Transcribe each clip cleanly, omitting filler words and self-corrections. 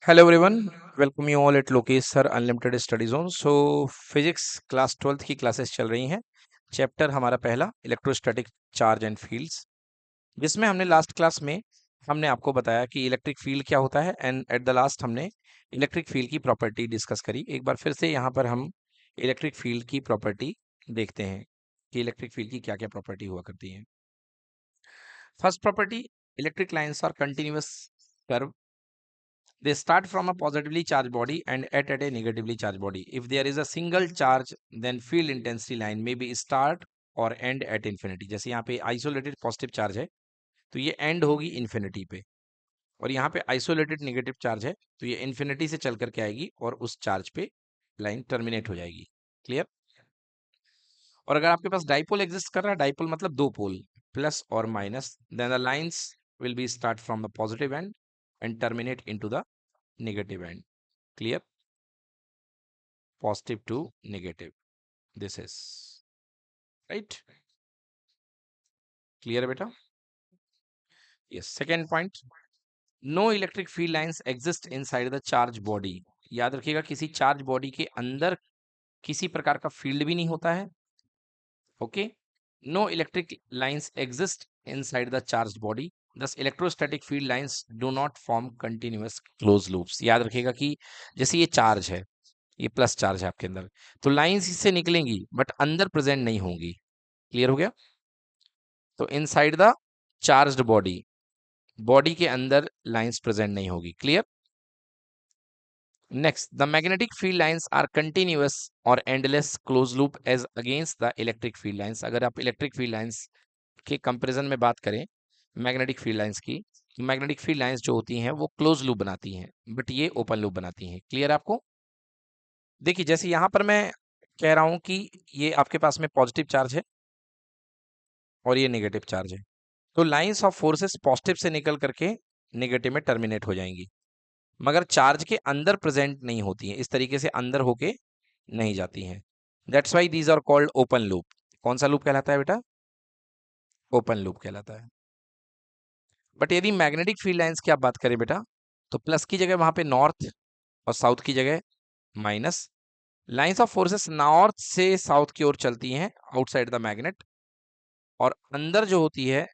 Hello everyone, welcome you all at Lokesh Sir Unlimited Study Zone. Physics class 12th की classes चल रही हैं। Chapter हमारा पहला इलेक्ट्रोस्टैटिक चार्ज एंड फील्ड्स, जिसमें हमने लास्ट क्लास में हमने आपको बताया कि इलेक्ट्रिक फील्ड क्या होता है एंड एट द लास्ट हमने इलेक्ट्रिक फील्ड की प्रॉपर्टी डिस्कस करी। एक बार फिर से यहाँ पर हम इलेक्ट्रिक फील्ड की प्रॉपर्टी देखते हैं कि इलेक्ट्रिक फील्ड की क्या क्या प्रॉपर्टी हुआ करती हैं। First property, electric lines are continuous curve. They start from a positively charged body and end at a negatively charged body. If there is a single charge, then field intensity line may be start और end at infinity. जैसे यहाँ पे isolated positive charge है तो ये end होगी infinity पे, और यहाँ पे isolated negative charge है तो ये infinity से चल करके आएगी और उस charge पे लाइन टर्मिनेट हो जाएगी। क्लियर? और अगर आपके पास डाइपोल एग्जिस्ट कर रहा है, डाइपोल मतलब दो पोल प्लस और minus, then the lines will be start from the positive end and terminate into the negative end. Clear? Positive to negative. This is right. Clear है बेटा? Yes. Second point, no electric field lines exist inside the charge body. याद रखिएगा, किसी charge body के अंदर किसी प्रकार का फील्ड भी नहीं होता है. Okay. No electric lines exist inside the charge body. Thus electrostatic field lines do not form continuous close loops. याद रखिएगा कि जैसे ये चार्ज है, ये प्लस चार्ज है आपके अंदर, तो लाइंस इससे निकलेंगी बट अंदर प्रेजेंट नहीं होंगी. क्लियर हो गया? तो inside the charged body, body के अंदर लाइंस प्रेजेंट नहीं होगी. Clear? Next, the magnetic field lines are continuous और endless close loop as against the electric field lines. अगर आप इलेक्ट्रिक फील्ड लाइंस के कंपैरिजन में बात करें मैग्नेटिक फील्ड लाइंस की, मैग्नेटिक फील्ड लाइंस जो होती हैं वो क्लोज लूप बनाती हैं बट ये ओपन लूप बनाती हैं. क्लियर आपको? देखिए, जैसे यहां पर मैं कह रहा हूं कि ये आपके पास में पॉजिटिव चार्ज है और ये नेगेटिव चार्ज है, तो लाइंस ऑफ फोर्सेस पॉजिटिव से निकल करके नेगेटिव में टर्मिनेट हो जाएंगी, मगर चार्ज के अंदर प्रेजेंट नहीं होती हैं, इस तरीके से अंदर होके नहीं जाती हैं. That's why these are called open loop. कौन सा लूप कहलाता है बेटा? ओपन लूप कहलाता है. बट यदि मैग्नेटिक फील्ड लाइंस की आप बात करें बेटा, तो प्लस की जगह वहां पे नॉर्थ और साउथ की जगह minus. Lines of forces north से साउथ की ओर चलती हैं आउटसाइड द मैग्नेट, और अंदर जो होती है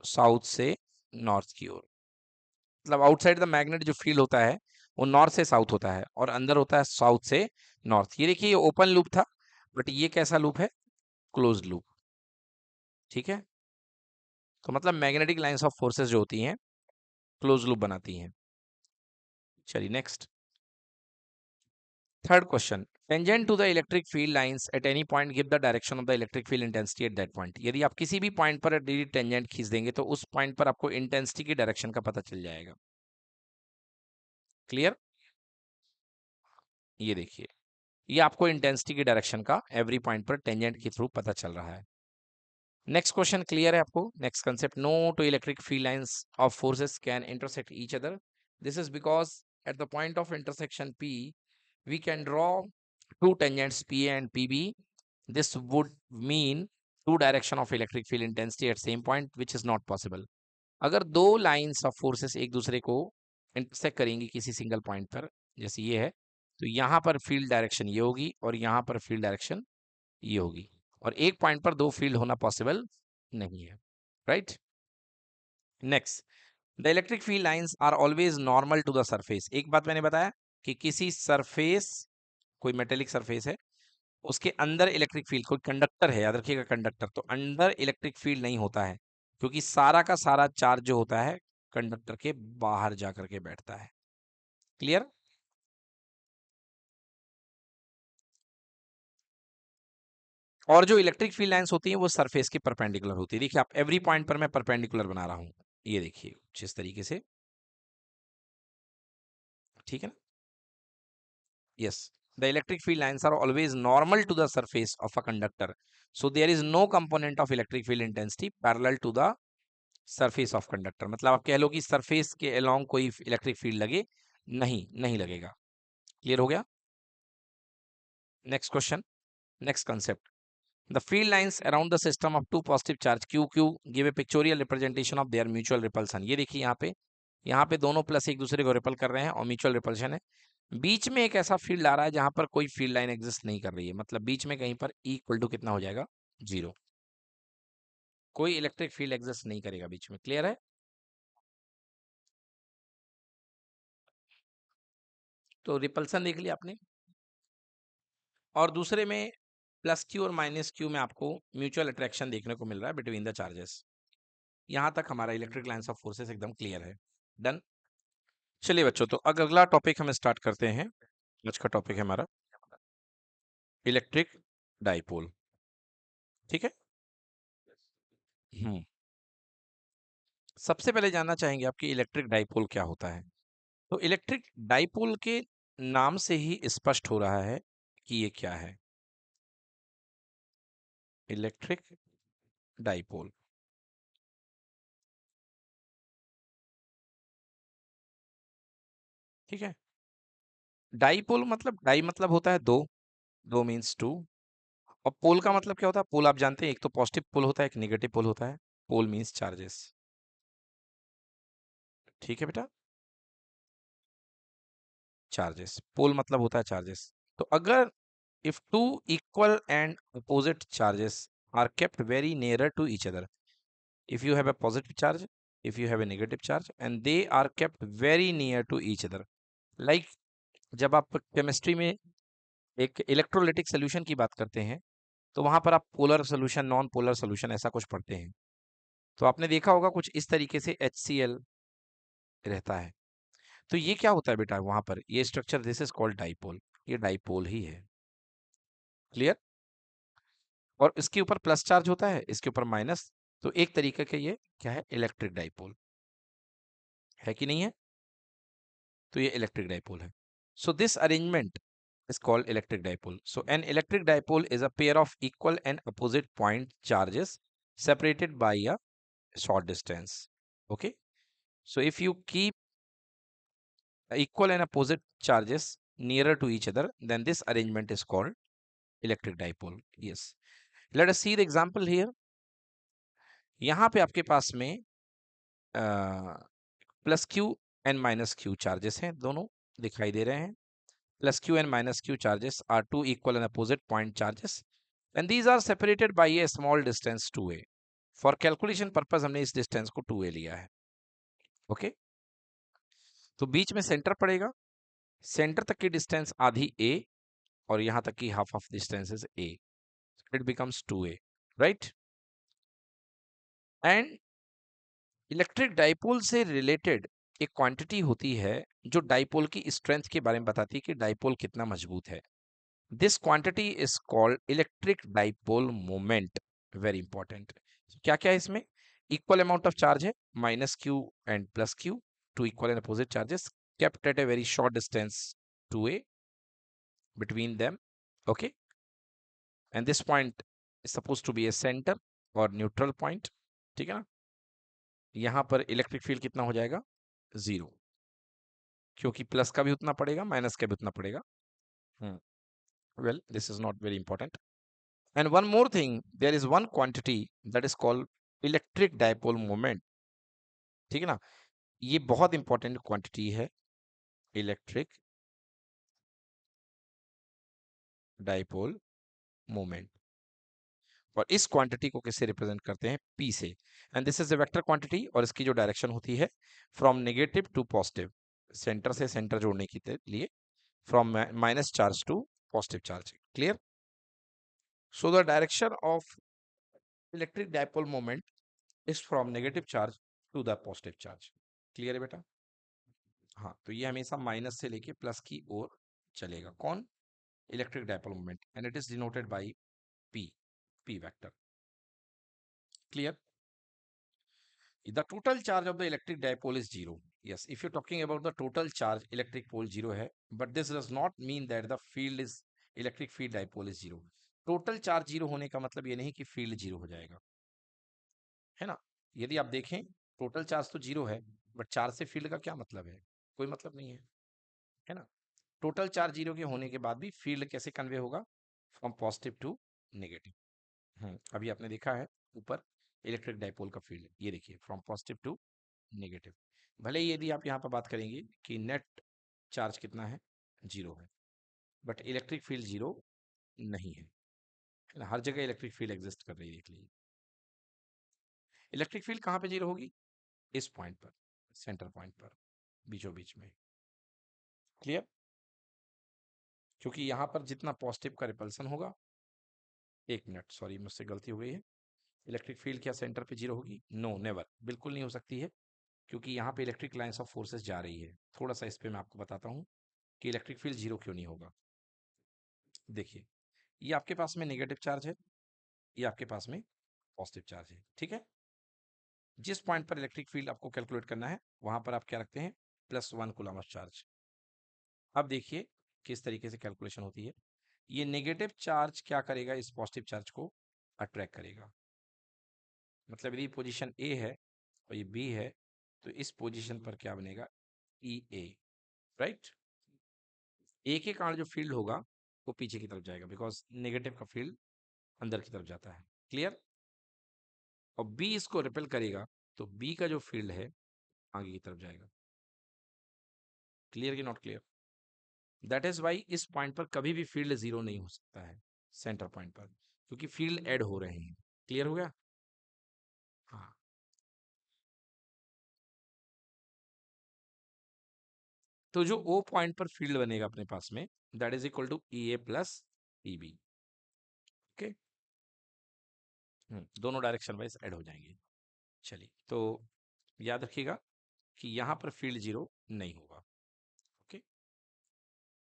साउथ से नॉर्थ की ओर. मतलब आउटसाइड द मैग्नेट जो फील्ड होता है वो नॉर्थ से साउथ होता है और अंदर होता है साउथ से नॉर्थ. ये देखिए, ये ओपन लूप था बट ये कैसा लूप है? Closed loop. ठीक है? तो मतलब मैग्नेटिक लाइंस ऑफ फोर्सेस जो होती हैं क्लोज लूप बनाती हैं. चलिए next, third question. Tangent to the electric field lines at any point give the direction of the electric field intensity at that point. यदि आप किसी भी पॉइंट पर टेंजेंट खींच देंगे तो उस पॉइंट पर आपको इंटेंसिटी की डायरेक्शन का पता चल जाएगा. क्लियर? ये देखिए, ये आपको इंटेंसिटी की डायरेक्शन का एवरी पॉइंट पर टेंजेंट के थ्रू पता चल रहा है. नेक्स्ट क्वेश्चन क्लियर है आपको? Next concept, no two electric field lines of forces can intersect each other. This is because at the point of intersection P we can draw two tangents PA and PB. This would mean two direction of electric field intensity at same point, which is not possible. अगर दो lines of forces एक दूसरे को intersect करेंगी किसी single point पर, जैसे ये है, तो यहाँ पर फील्ड डायरेक्शन ये होगी और यहाँ पर फील्ड डायरेक्शन ये होगी, और एक पॉइंट पर दो फील्ड होना पॉसिबल नहीं है. Right? Next, the electric field lines are always normal to the surface. एक बात मैंने बताया कि किसी सरफेस, कोई मेटेलिक सरफेस है, उसके अंदर इलेक्ट्रिक फील्ड, कोई कंडक्टर है, याद रखिएगा कंडक्टर, तो अंदर इलेक्ट्रिक फील्ड नहीं होता है क्योंकि सारा का सारा चार्ज जो होता है कंडक्टर के बाहर जाकर के बैठता है. क्लियर? और जो इलेक्ट्रिक फील्ड लाइंस होती हैं वो सरफेस के परपेंडिकुलर होती है. देखिए, आप एवरी पॉइंट पर मैं परपेंडिकुलर बना रहा हूं, ये देखिए कुछ इस तरीके से. ठीक है ना? Yes, the electric field lines are always normal to the surface of a conductor, so there is no component of electric field intensity parallel to the surface of conductor. मतलब आप कह लो कि सरफेस के अलोंग कोई electric field लगे, नहीं, नहीं लगेगा. क्लियर हो गया? Next question, next concept, the field lines around the system of two positive charge Q Q give a pictorial representation of their mutual repulsion. ये देखिए यहाँ पे यहाँ पे दोनों प्लस एक दूसरे को रिपल कर रहे हैं और म्यूचुअल रिपल्शन है। बीच में एक ऐसा फील्ड आ रहा है जहां पर कोई फील्ड लाइन एग्जिस्ट नहीं कर रही है, मतलब बीच में कहीं पर E इक्वल टू कितना हो जाएगा, 0। कोई इलेक्ट्रिक फील्ड एग्जिस्ट नहीं करेगा बीच में। क्लियर है? तो रिपल्सन देख लिया आपने। और दूसरे में प्लस क्यू और माइनस क्यू में आपको म्यूचुअल अट्रैक्शन देखने को मिल रहा है बिटवीन द चार्जेस। यहां तक हमारा इलेक्ट्रिक लाइंस ऑफ फोर्सेस एकदम क्लियर है। डन। चलिए बच्चों, तो अगला टॉपिक हम स्टार्ट करते हैं। आज का टॉपिक है हमारा इलेक्ट्रिक डाइपोल। ठीक है। हम्म। सबसे पहले जानना चाहेंगे आपकी इलेक्ट्रिक डाइपोल क्या होता है। तो इलेक्ट्रिक डाइपोल के नाम से ही स्पष्ट हो रहा है कि ये क्या है। Electric dipole. ठीक है। डाइपोल मतलब, डाई मतलब होता है दो, दो मीन्स टू। और पोल का मतलब क्या होता है? पोल आप जानते हैं, एक तो पॉजिटिव पोल होता है, एक नेगेटिव पोल होता है। Pole means charges. ठीक है बेटा। चार्जेस, पोल मतलब होता है चार्जेस। तो अगर if two equal and opposite charges are kept very nearer to each other, if you have a positive charge, if you have a negative charge, and they are kept very near to each other, like जब आप chemistry में एक electrolytic solution की बात करते हैं तो वहां पर आप polar solution, non polar solution, ऐसा कुछ पढ़ते हैं। तो आपने देखा होगा कुछ इस तरीके से HCl रहता है। तो ये क्या होता है बेटा, वहां पर ये structure, this is called dipole. ये डाइपोल ही है। क्लियर? और इसके ऊपर प्लस चार्ज होता है, इसके ऊपर माइनस। तो एक तरीके का ये क्या है, इलेक्ट्रिक डाइपोल है कि नहीं है? तो ये इलेक्ट्रिक डाइपोल है। So this arrangement is called electric dipole. So an electric dipole is a pair of equal and opposite point charges separated by a short distance. Okay. So if you keep equal and opposite charges nearer to each other, then this arrangement is called electric dipole. Yes. Let us see the example here. यहाँ पे आपके पास में plus q and minus q charges हैं, दोनों दिखाई दे रहे हैं। Plus q and minus q charges are two equal and opposite point charges and these are separated by a small distance 2a। For calculation purpose हमने इस distance को 2a लिया है। ओके। तो बीच में सेंटर पड़ेगा, सेंटर तक की डिस्टेंस आधी a और यहां तक की half of distance is a। It becomes 2a, right? And electric dipole से रिलेटेड एक क्वांटिटी होती है जो डाइपोल की स्ट्रेंथ के बारे में बताती है कि डाइपोल कितना मजबूत है। This quantity is called electric dipole moment. Very important. क्या क्या है इसमें? इक्वल अमाउंट ऑफ चार्ज है, minus q and plus q, two equal and opposite charges kept at a very short distance 2a between them. Okay. And this point is supposed to be a center or neutral point. ठीक है ना? यहां पर electric field कितना हो जाएगा, 0, क्योंकि plus का भी उतना पड़ेगा, माइनस का भी उतना पड़ेगा। Well, this is not very important. And one more thing, there is one quantity that is called electric dipole moment. ठीक है ना? ये बहुत इंपॉर्टेंट क्वांटिटी है, इलेक्ट्रिक डाइपोल मोमेंट। और इस क्वांटिटी को किससे रिप्रेजेंट करते हैं? P से। And this is a vector quantity और इसकी जो डायरेक्शन होती है from negative to positive, centre से सेंटर जोड़ने के लिए, from minus charge to positive charge. Clear? So the direction of electric dipole moment is from negative charge to the positive charge. Clear है बेटा? हाँ, तो ये हमेशा माइनस से लेके प्लस की ओर चलेगा। कौन? Electric dipole moment. And it is denoted by P, P vector. Clear? The total charge of the electric dipole is 0. Yes, if you're talking about the total charge, electric pole 0 है, but this does not mean that the field is, electric field dipole is 0. Total charge 0 होने का मतलब ये नहीं कि field 0 हो जाएगा, है ना? यदि आप देखें, टोटल चार्ज तो 0 है, बट चार्ज से फील्ड का क्या मतलब है? कोई मतलब नहीं है ना? टोटल चार्ज 0 के होने के बाद भी फील्ड कैसे कन्वे होगा? From positive to negative. अभी आपने देखा है ऊपर इलेक्ट्रिक डाइपोल का फील्ड, ये देखिए फ्रॉम पॉजिटिव टू नेगेटिव। भले ही यदि आप यहाँ पर बात करेंगे कि नेट चार्ज कितना है, 0 है, बट इलेक्ट्रिक फील्ड 0 नहीं है। हर जगह इलेक्ट्रिक फील्ड एग्जिस्ट कर रही है, देख लीजिए। इलेक्ट्रिक फील्ड कहाँ पे 0 होगी? इस पॉइंट पर, सेंटर पॉइंट पर, बीचों बीच में। क्लियर? क्योंकि यहाँ पर जितना पॉजिटिव का रिपल्सन होगा, 1 मिनट, सॉरी मुझसे गलती हो गई है। इलेक्ट्रिक फील्ड क्या सेंटर पे 0 होगी? नो, नेवर, बिल्कुल नहीं हो सकती है, क्योंकि यहाँ पे इलेक्ट्रिक लाइंस ऑफ फोर्सेस जा रही है। थोड़ा सा इस पे मैं आपको बताता हूँ कि इलेक्ट्रिक फील्ड 0 क्यों नहीं होगा। देखिए, ये आपके पास में नेगेटिव चार्ज है, ये आपके पास में पॉजिटिव चार्ज है, ठीक है। जिस पॉइंट पर इलेक्ट्रिक फील्ड आपको कैलकुलेट करना है, वहां पर आप क्या रखते हैं? +1 कूलम ऑफ चार्ज। अब देखिए किस तरीके से कैलकुलेशन होती है। ये नेगेटिव चार्ज क्या करेगा? इस पॉजिटिव चार्ज को अट्रैक्ट करेगा। मतलब यदि पोजीशन ए है और ये बी है, तो इस पोजीशन पर क्या बनेगा? ई ए, राइट। ए के कारण जो फील्ड होगा वो पीछे की तरफ जाएगा, बिकॉज नेगेटिव का फील्ड अंदर की तरफ जाता है। क्लियर? और बी इसको रिपेल करेगा, तो बी का जो फील्ड है आगे की तरफ जाएगा। क्लियर कि not clear? That is why इस पॉइंट पर कभी भी फील्ड 0 नहीं हो सकता है, सेंटर पॉइंट पर, क्योंकि फील्ड ऐड हो रहे हैं। क्लियर हो गया? हाँ। तो जो ओ पॉइंट पर फील्ड बनेगा अपने पास में, that is equal to E A plus E B. Okay, दोनों डायरेक्शन वाइज ऐड हो जाएंगे। चलिए, तो याद रखिएगा कि यहां पर फील्ड 0 नहीं होगा। ओके,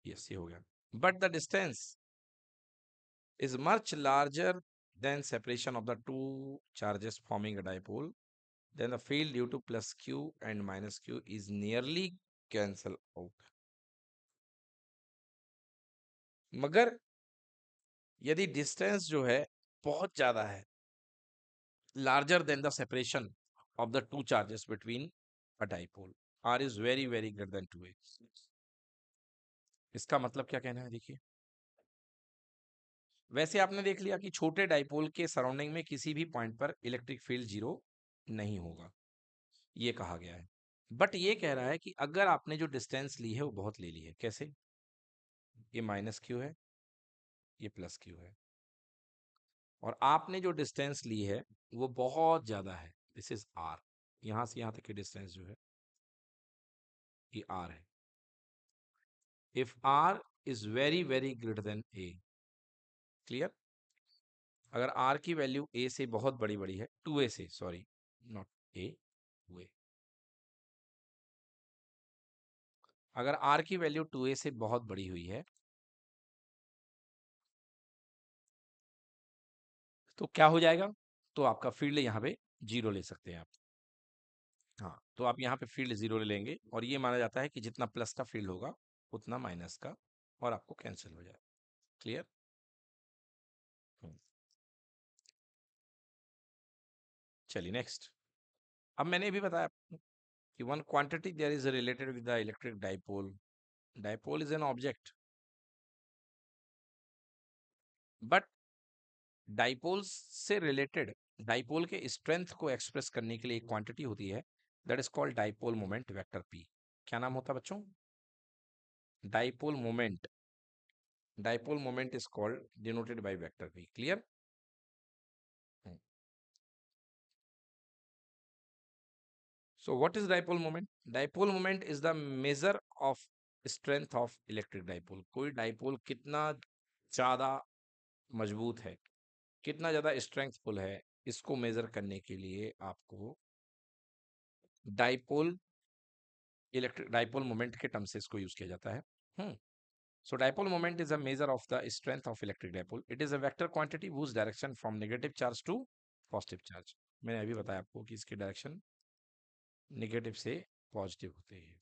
यस, ये हो गया। But the distance is much larger than separation of the two charges forming a dipole, then the field due to plus q and minus q is nearly cancel out. मगर यदि distance जो है बहुत ज्यादा है, larger than the separation of the two charges between a dipole, r is very very greater than 2a, इसका मतलब क्या कहना है? देखिए, वैसे आपने देख लिया कि छोटे डाइपोल के सराउंडिंग में किसी भी पॉइंट पर इलेक्ट्रिक फील्ड 0 नहीं होगा, ये कहा गया है। बट ये कह रहा है कि अगर आपने जो डिस्टेंस ली है वो बहुत ले ली है। कैसे? ये माइनस क्यू है, ये प्लस क्यू है, और आपने जो डिस्टेंस ली है वो बहुत ज्यादा है, दिस इज आर। यहां से यहां तक की डिस्टेंस जो है ये आर है। If r is very very greater than a, clear? अगर आर की वैल्यू ए से बहुत बड़ी बड़ी है, 2a से, सॉरी नॉट ए, 2a, अगर आर की वैल्यू 2a से बहुत बड़ी हुई है, तो क्या हो जाएगा? तो आपका फील्ड यहाँ पे 0 ले सकते हैं आप। हाँ, तो आप यहाँ पे फील्ड 0 ले लेंगे, और ये माना जाता है कि जितना प्लस का फील्ड होगा उतना माइनस का, और आपको कैंसिल हो जाए। क्लियर? चलिए नेक्स्ट। अब मैंने भी बताया आपको कि one quantity there is related with the electric dipole. Dipole is an object, but dipole से रिलेटेड, डाइपोल के स्ट्रेंथ को एक्सप्रेस करने के लिए एक क्वांटिटी होती है, that is called dipole moment vector P. क्या नाम होता है बच्चों? Dipole moment. Dipole moment is called denoted by vector P. Clear? So what is dipole moment? Dipole moment is the measure of strength of electric dipole. कोई dipole कितना ज्यादा मजबूत है, कितना ज्यादा स्ट्रेंथफुल है, इसको मेजर करने के लिए आपको डाइपोल, इलेक्ट्रिक डाइपोल मोमेंट के टर्म से इसको यूज किया जाता है। So dipole moment is a measure of the strength of electric dipole. It is a vector quantity whose direction from negative charge to positive charge. मैंने अभी बताया आपको कि इसकी डायरेक्शन नेगेटिव से पॉजिटिव होती है।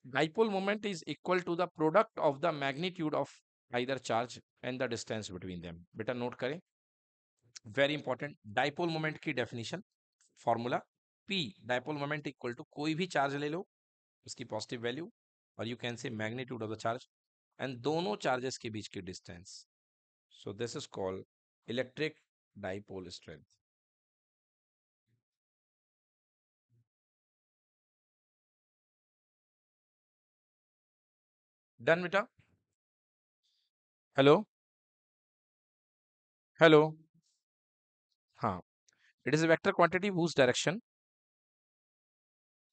Dipole moment is equal to the product of the magnitude of either charge and the distance between them. बेटा नोट करें, वेरी इंपॉर्टेंट। डाइपोल मोमेंट की definition, formula, P dipole moment equal to कोई भी charge ले लो, उसकी positive value, और you can say magnitude of the charge, and दोनों चार्जेस के बीच की distance. So this is called electric dipole strength. Done बेटा। Hello hello. हाँ, it is a vector quantity whose direction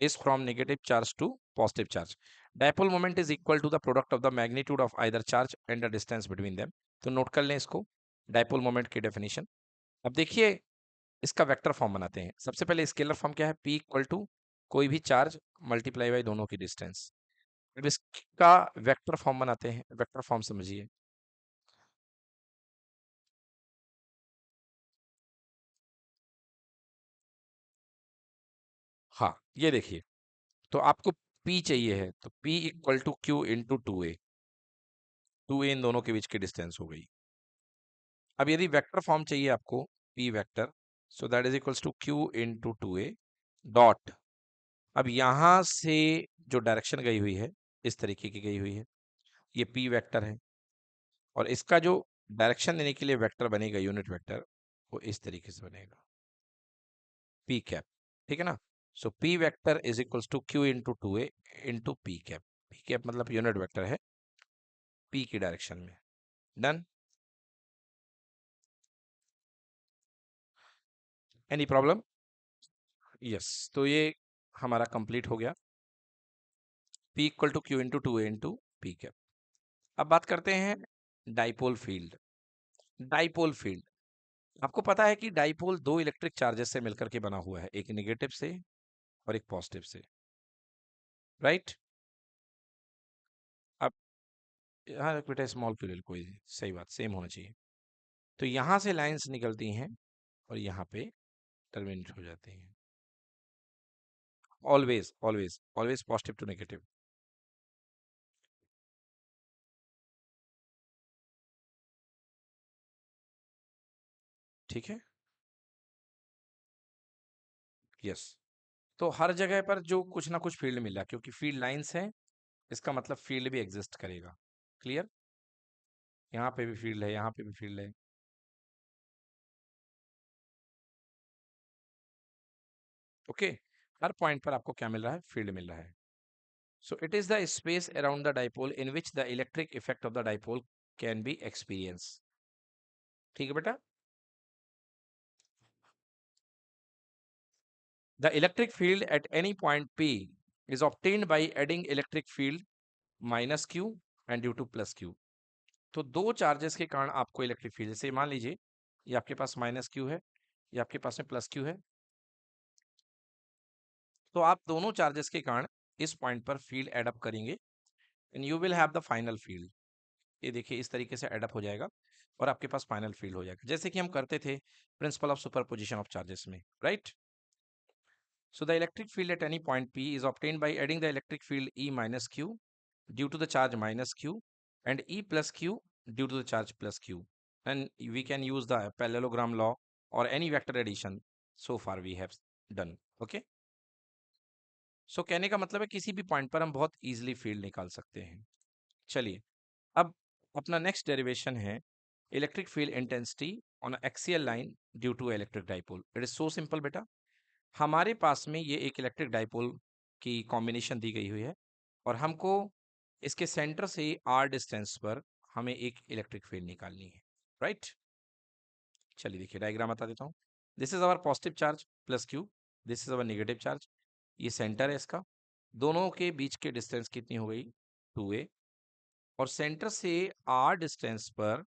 is from negative charge to positive charge. Dipole moment is equal to the product of the magnitude of either charge and the distance between them. तो note कर लें इसको, dipole moment की definition. अब देखिए, इसका vector form बनाते हैं। सबसे पहले स्केलर फॉर्म क्या है, P इक्वल टू कोई भी चार्ज मल्टीप्लाई बाई दोनों की डिस्टेंस। अब इसका वेक्टर फॉर्म बनाते हैं, वेक्टर फॉर्म समझिए। हाँ, ये देखिए, तो आपको P चाहिए है, तो P equal to Q into two A इन दोनों के बीच की डिस्टेंस हो गई। अब यदि वेक्टर फॉर्म चाहिए आपको, P vector, so that is equals to Q into two a dot. अब यहां से जो डायरेक्शन गई हुई है, इस तरीके की गई हुई है, ये P वेक्टर है, और इसका जो डायरेक्शन देने के लिए वेक्टर बनेगा, यूनिट वेक्टर, वो इस तरीके से बनेगा, P कैप। ठीक है ना? So P vector is equals to Q into two a into P cap. P cap मतलब यूनिट वेक्टर है P की डायरेक्शन में। डन? Any problem? यस, तो ये हमारा कंप्लीट हो गया, P equal to Q into two a into P cap. अब बात करते हैं डाइपोल फील्ड। डाइपोल फील्ड, आपको पता है कि डाइपोल दो इलेक्ट्रिक चार्जेस से मिलकर के बना हुआ है, एक नेगेटिव से और एक पॉजिटिव से, राइट? अब हाँ बेटा, स्मॉल प्लूरल कोई सही बात, सेम होना चाहिए। तो यहां से लाइंस निकलती हैं और यहाँ पे टर्मिनेट हो जाती हैं। Always always always positive to negative. ठीक है? यस। तो हर जगह पर जो कुछ ना कुछ फील्ड मिला, क्योंकि फील्ड लाइंस है, इसका मतलब फील्ड भी एग्जिस्ट करेगा। क्लियर? यहाँ पे भी फील्ड है, यहाँ पे भी फील्ड है। ओके, हर पॉइंट पर आपको क्या मिल रहा है, फील्ड मिल रहा है। So it is the space around the dipole in which the electric effect of the dipole can be experience. ठीक है बेटा? The electric field at any point P is obtained by adding electric field minus q and due two plus Q. तो दो charges के कारण आपको electric field, जैसे मान लीजिए ये आपके पास माइनस क्यू है, ये आपके पास में प्लस क्यू है, तो आप दोनों चार्जेस के कारण इस पॉइंट पर फील्ड एड अप करेंगे and you will have the final field. ये देखिए, इस तरीके से एड अप हो जाएगा और आपके पास फाइनल फील्ड हो जाएगा, जैसे कि हम करते थे principle of superposition of charges में, right? So the electric field at any point P is obtained by adding the electric field E minus Q due to the charge minus Q and E plus Q due to the charge plus Q. And we can use the parallelogram law or any vector addition. So far we have done. Okay. So कहने का मतलब है किसी भी point पर हम बहुत easily field निकाल सकते हैं। चलिए, अब अपना नेक्स्ट डेरिवेशन है electric field intensity on axial line due to electric dipole. It is so simple बेटा। हमारे पास में ये एक इलेक्ट्रिक डाइपोल की कॉम्बिनेशन दी गई हुई है और हमको इसके सेंटर से आर डिस्टेंस पर हमें एक इलेक्ट्रिक फील्ड निकालनी है, राइट? चलिए देखिए, डायग्राम बता देता हूँ। This is our positive charge plus Q, this is our negative charge, ये सेंटर है इसका, दोनों के बीच के डिस्टेंस कितनी हो गई, 2a, और सेंटर से आर डिस्टेंस पर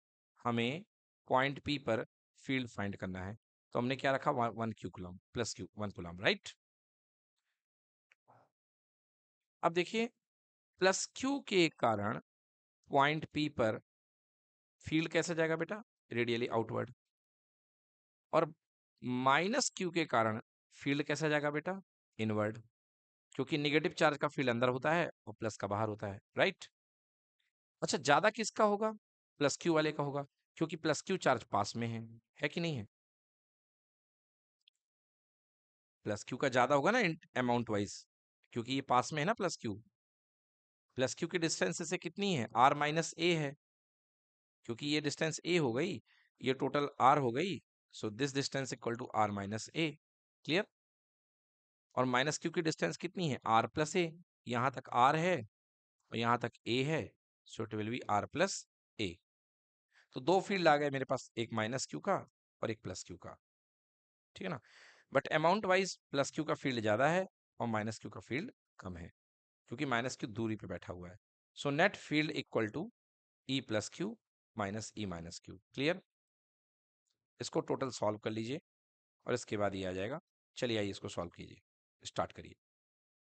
हमें पॉइंट पी पर फील्ड फाइंड करना है। तो हमने क्या रखा, 1 Q coulomb plus Q 1 coulomb, right? अब देखिए, प्लस क्यू के कारण पॉइंट पी पर फील्ड कैसे जाएगा बेटा, रेडियली आउटवर्ड, और माइनस क्यू के कारण फील्ड कैसे जाएगा बेटा, इनवर्ड, क्योंकि नेगेटिव चार्ज का फील्ड अंदर होता है और प्लस का बाहर होता है, राइट? अच्छा, ज्यादा किसका होगा, प्लस क्यू वाले का होगा, क्योंकि प्लस क्यू चार्ज पास में है कि नहीं है? प्लस क्यू का ज्यादा होगा ना अमाउंट वाइज, क्योंकि ये पास में है ना प्लस क्यू। प्लस क्यू की डिस्टेंस से कितनी है, आर माइनस ए है, क्योंकि ये डिस्टेंस ए हो गई, ये टोटल r हो गई। So this distance equal to r minus a. Clear. और माइनस क्यू की डिस्टेंस कितनी है, r प्लस ए। यहाँ तक r है और यहाँ तक a है, so it will be r plus A. तो दो फील्ड आ गए मेरे पास, एक माइनस क्यू का और एक प्लस क्यू का। ठीक है ना। But amount wise plus q का फील्ड ज्यादा है और माइनस क्यू का फील्ड कम है, क्योंकि माइनस क्यू दूरी पे बैठा हुआ है। So net field equal to E plus q minus E minus q. Clear. इसको टोटल सॉल्व कर लीजिए और इसके बाद ये आ जाएगा। चलिए आइए इसको सॉल्व कीजिए, स्टार्ट करिए।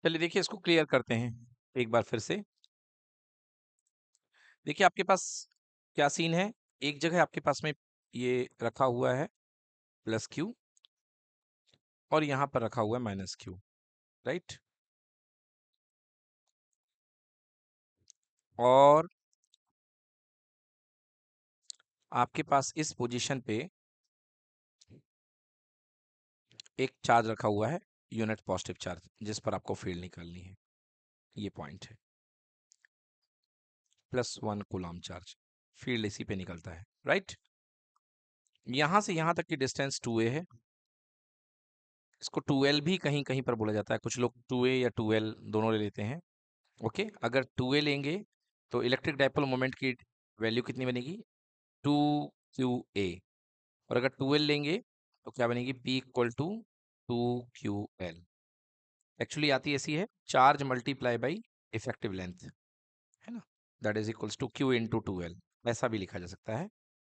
चलिए देखिए इसको क्लियर करते हैं एक बार फिर से। देखिए आपके पास क्या सीन है, एक जगह आपके पास में ये रखा हुआ है प्लस क्यू और यहाँ पर रखा हुआ है माइनस क्यू, राइट। और आपके पास इस पोजीशन पे एक चार्ज रखा हुआ है, यूनिट पॉजिटिव चार्ज, जिस पर आपको फील्ड निकालनी है। ये पॉइंट है, +1 कूलॉम चार्ज। फील्ड इसी पे निकलता है, राइट। यहां से यहां तक की डिस्टेंस 2a है। इसको 2l भी कहीं कहीं पर बोला जाता है, कुछ लोग 2a या 2l दोनों ले लेते हैं। ओके, अगर 2a लेंगे तो इलेक्ट्रिक डाइपोल मोमेंट की वैल्यू कितनी बनेगी, 2qa। और अगर 2l लेंगे तो क्या बनेगी, p equal to 2ql। Actually आती ऐसी है, charge multiply by effective length, है ना, that is equals to q into 2l। ऐसा भी लिखा जा सकता है।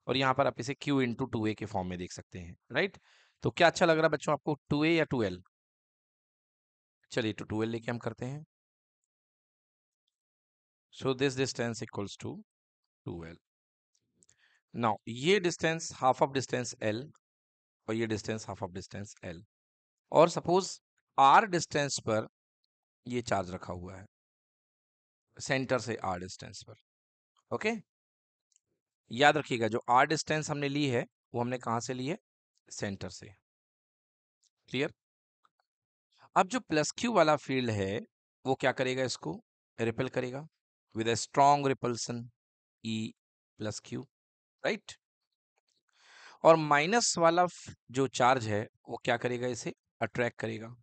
और यहाँ पर आप इसे q इंटू 2a के फॉर्म में देख सकते हैं, राइट। तो क्या अच्छा लग रहा है बच्चों आपको, 2a या 2l? चलिए तो 2l लेके हम करते हैं। So this distance equals to 2l। Now ये distance half of distance l और ये distance half of distance l। और सपोज r डिस्टेंस पर ये चार्ज रखा हुआ है, सेंटर से r डिस्टेंस पर। ओके, याद रखिएगा जो r डिस्टेंस हमने ली है वो हमने कहां से ली है, सेंटर से। क्लियर। अब जो प्लस क्यू वाला फील्ड है वो क्या करेगा, इसको रिपेल करेगा with a strong repulsion E plus Q, right. और माइनस वाला जो चार्ज है वो क्या करेगा, इसे अट्रैक्ट करेगा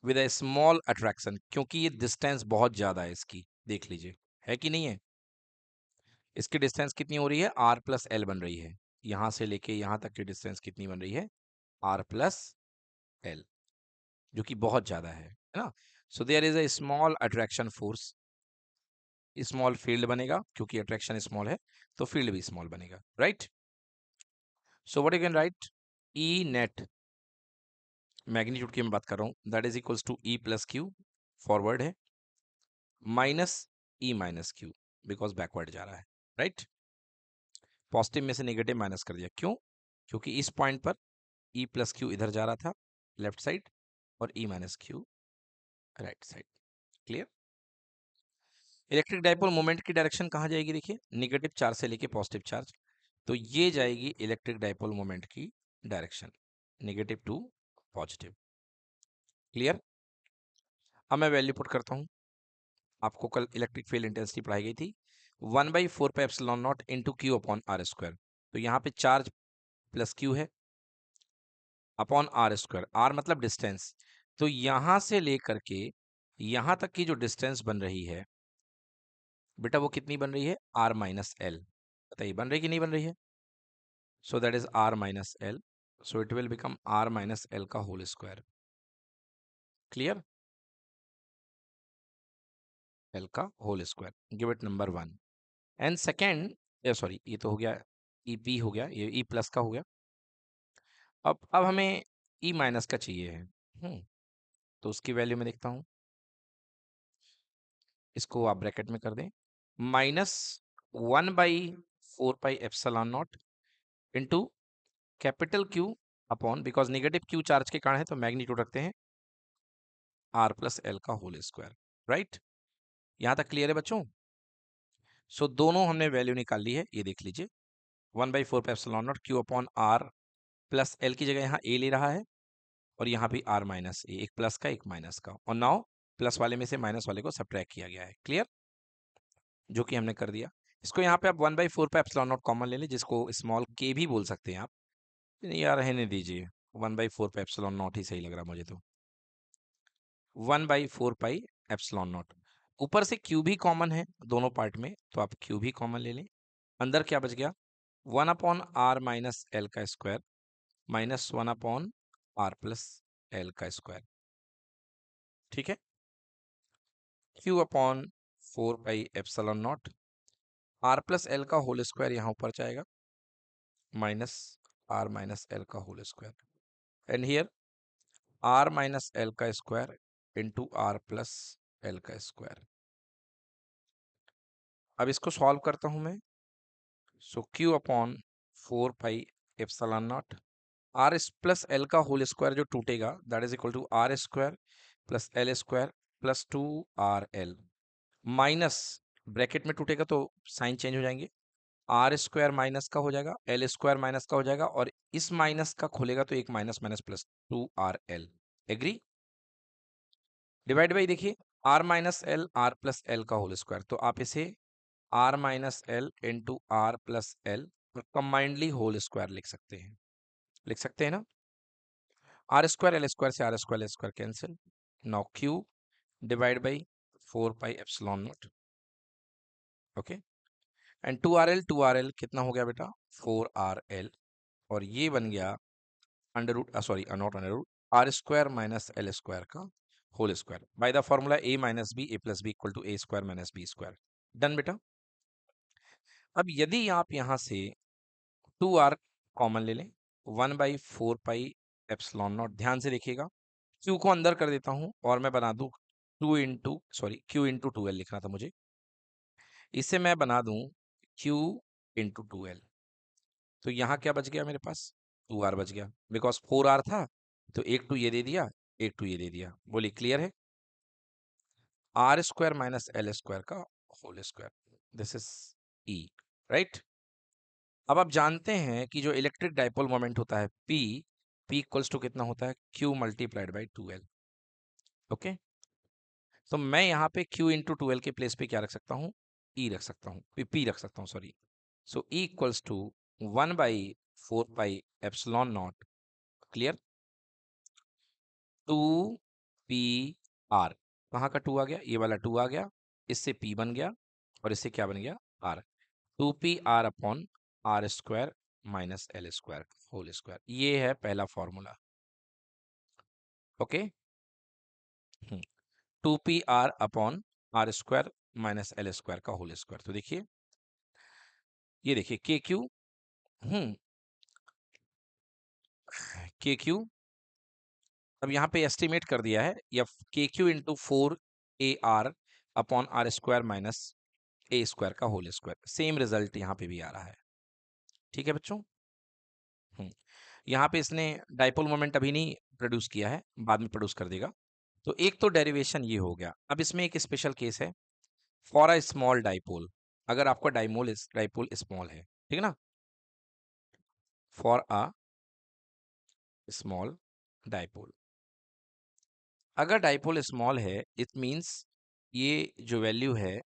विद अ स्मॉल अट्रैक्शन, क्योंकि ये डिस्टेंस बहुत ज्यादा है इसकी। देख लीजिए है कि नहीं है। इसकी डिस्टेंस कितनी हो रही है, r प्लस एल बन रही है। यहां से लेके यहां तक की डिस्टेंस कितनी बन रही है, r प्लस एल, जो कि बहुत ज्यादा है ना। So there is a small attraction force, small field बनेगा, क्योंकि अट्रैक्शन स्मॉल है तो फील्ड भी स्मॉल बनेगा, right. So what you can write, E net, magnitude की मैं बात कर रहा हूं, that is equals to E plus Q, forward है, minus E minus Q, because backward जा रहा है, राइट। पॉजिटिव में से नेगेटिव माइनस कर दिया, क्यों, क्योंकि इस पॉइंट पर ई प्लस क्यू इधर जा रहा था लेफ्ट साइड और E minus Q right side. Clear. Electric dipole moment की डायरेक्शन कहाँ जाएगी, देखिए निगेटिव चार्ज से लेके पॉजिटिव चार्ज, तो ये जाएगी इलेक्ट्रिक डाइपोल मोमेंट की direction, negative to positive. Clear. अब मैं वैल्यू पुट करता हूँ। आपको कल इलेक्ट्रिक फील्ड इंटेंसिटी पढ़ाई गई थी, 1/4πε0 into Q upon R square. तो यहाँ पे चार्ज प्लस क्यू है अपॉन आर स्क्वायर, आर मतलब डिस्टेंस। तो यहां से लेकर के यहां तक की जो डिस्टेंस बन रही है बेटा, वो कितनी बन रही है, आर माइनस एल। बताइए बन रही कि नहीं बन रही है। So that is r minus l, so it will become r minus l का होल स्क्वायर। क्लियर, एल का whole square, give it number 1। And second, sorry ये तो हो गया ई पी हो गया, ये ई प्लस का हो गया। अब हमें ई माइनस का चाहिए है। तो उसकी वैल्यू मैं देखता हूँ, इसको आप ब्रैकेट में कर दें, -1/4πε0 into capital Q upon, because negative Q charge के कारण है तो मैग्नीट्यूड रखते हैं, आर प्लस एल का होल स्क्वायर, राइट। यहां तक क्लियर है बच्चों। सो दोनों हमने वैल्यू निकाल ली है, ये देख लीजिए, 1/4πε0 Q upon R plus L की जगह यहाँ ए ले रहा है और यहाँ भी आर माइनस ए, एक प्लस का एक माइनस का, और नाउ प्लस वाले में से माइनस वाले को सब्ट्रैक्ट किया गया है। क्लियर, जो कि हमने कर दिया। इसको यहाँ पे आप 1/4 पे एप्सिलॉन नॉट कॉमन ले लें, जिसको स्मॉल के भी बोल सकते हैं आप। नहीं यार, रहने दीजिए, 1/4 पे एप्सिलॉन नॉट ही सही लग रहा मुझे तो। 1/4 पाई एप्सिलॉन नॉट। ऊपर से क्यू भी कॉमन है दोनों पार्ट में, तो आप क्यू भी कॉमन ले लें। अंदर क्या बच गया, 1/r-l² माइनस 1/r+l²। ठीक है, q/4 pi epsilon not, r+l का होल स्क्वायर यहाँ ऊपर जाएगा, माइनस r-l का whole square, and here r-l² into r+l²। अब इसको सॉल्व करता हूं मैं। So q/4 pi epsilon nought, r plus L का होल स्क्वायर जो टूटेगा, that is equal to r² plus l² plus 2rl, minus bracket में टूटेगा तो साइन चेंज हो जाएंगे, r² माइनस का हो जाएगा, l² माइनस का हो जाएगा, और इस माइनस का खोलेगा तो एक minus minus plus 2rl। Agree? Divide by देखिए, r-l r+l का होल स्क्वायर, तो आप इसे r-l into r+l combinedly whole square लिख सकते हैं। लिख सकते हैं ना? r² l² से r² l² cancel. Now q divide by 4 pi epsilon not. Okay, and 2rl कितना हो गया बेटा, 4rl, और ये बन गया under root, sorry not under root, r² minus l² का whole square by the formula a minus b a plus b equal to a² minus b²। Done बेटा। अब यदि आप यहां से 2r कॉमन ले लें, 1/4 पाई एप्सिलॉन नॉट, ध्यान से देखिएगा, q को अंदर कर देता हूं और मैं बना दूं q इंटू 2l लिखना था मुझे, इसे मैं बना दूं q इंटू 2l। तो यहाँ क्या बच गया मेरे पास, 2r बच गया, बिकॉज 4r था, तो एक 2 ये दे दिया, एक 2 ये दे दिया। बोलिए क्लियर है? r² माइनस l² का whole square, this is E, right? अब आप जानते हैं कि जो इलेक्ट्रिक डाइपोल मोमेंट होता है P इक्वल्स टू कितना होता है, Q multiplied by 2l। Okay, तो मैं यहाँ पे Q इंटू 2l के प्लेस पे क्या रख सकता हूँ, E रख सकता हूँ, P रख सकता हूँ, sorry. So E equals to 1/4 pi epsilon not, clear, 2pr, कहाँ का 2 आ गया, ये वाला 2 आ गया, इससे P बन गया, और इससे क्या बन गया, R। 2pr/r² minus l² whole square, ये है पहला formula. Okay, 2pr/r² minus l² का होल स्क्वायर। तो देखिए, ये देखिए KQ, KQ, अब यहाँ पे एस्टिमेट कर दिया है, या KQ into 4ar/r² minus a² का होल स्क्वायर, सेम रिजल्ट यहाँ पे भी आ रहा है। ठीक है बच्चों? यहाँ पे इसने डाइपोल मोमेंट अभी नहीं प्रोड्यूस किया है, बाद में प्रोड्यूस कर देगा। तो एक तो डेरिवेशन ये हो गया। अब इसमें एक स्पेशल केस है, फॉर अ स्मॉल डाइपोल, अगर आपका डाइपोल स्मॉल है, ठीक है ना, फॉर अ स्मॉल डाइपोल, अगर डाइपोल स्मॉल है, इट मींस ये जो वैल्यू है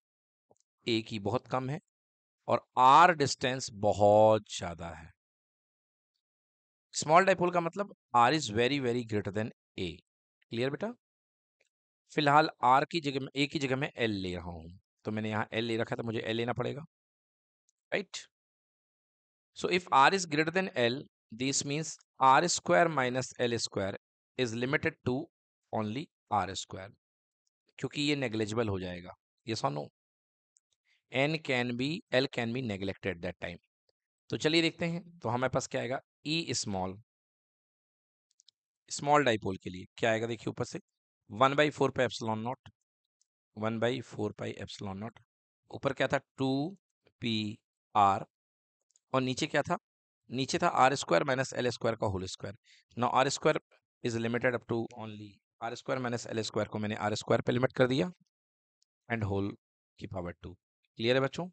ए की बहुत कम है और आर डिस्टेंस बहुत ज्यादा है। स्मॉल डाइपोल का मतलब r is very very greater than a. Clear बेटा? फिलहाल आर की जगह में, ए की जगह में एल ले रहा हूं, तो मैंने यहाँ एल ले रखा है, तो मुझे एल लेना पड़ेगा, right? So if r is greater than l, this means r² minus l² is limited to only r², क्योंकि ये नेग्लिजिबल हो जाएगा। यस और no? L can be neglected that time. तो चलिए देखते हैं, तो हमारे पास क्या आएगा, ई स्मॉल डाइपोल के लिए क्या आएगा, देखिए ऊपर से 1/4 pi epsilon not, 1/4 pi epsilon not, ऊपर क्या था, 2pr, और नीचे क्या था, नीचे था r² माइनस l² का whole square. Now r² is limited up to only r² minus l² को मैंने r² पे लिमिट कर दिया, एंड होल की पावर 2। क्लियर है बच्चों?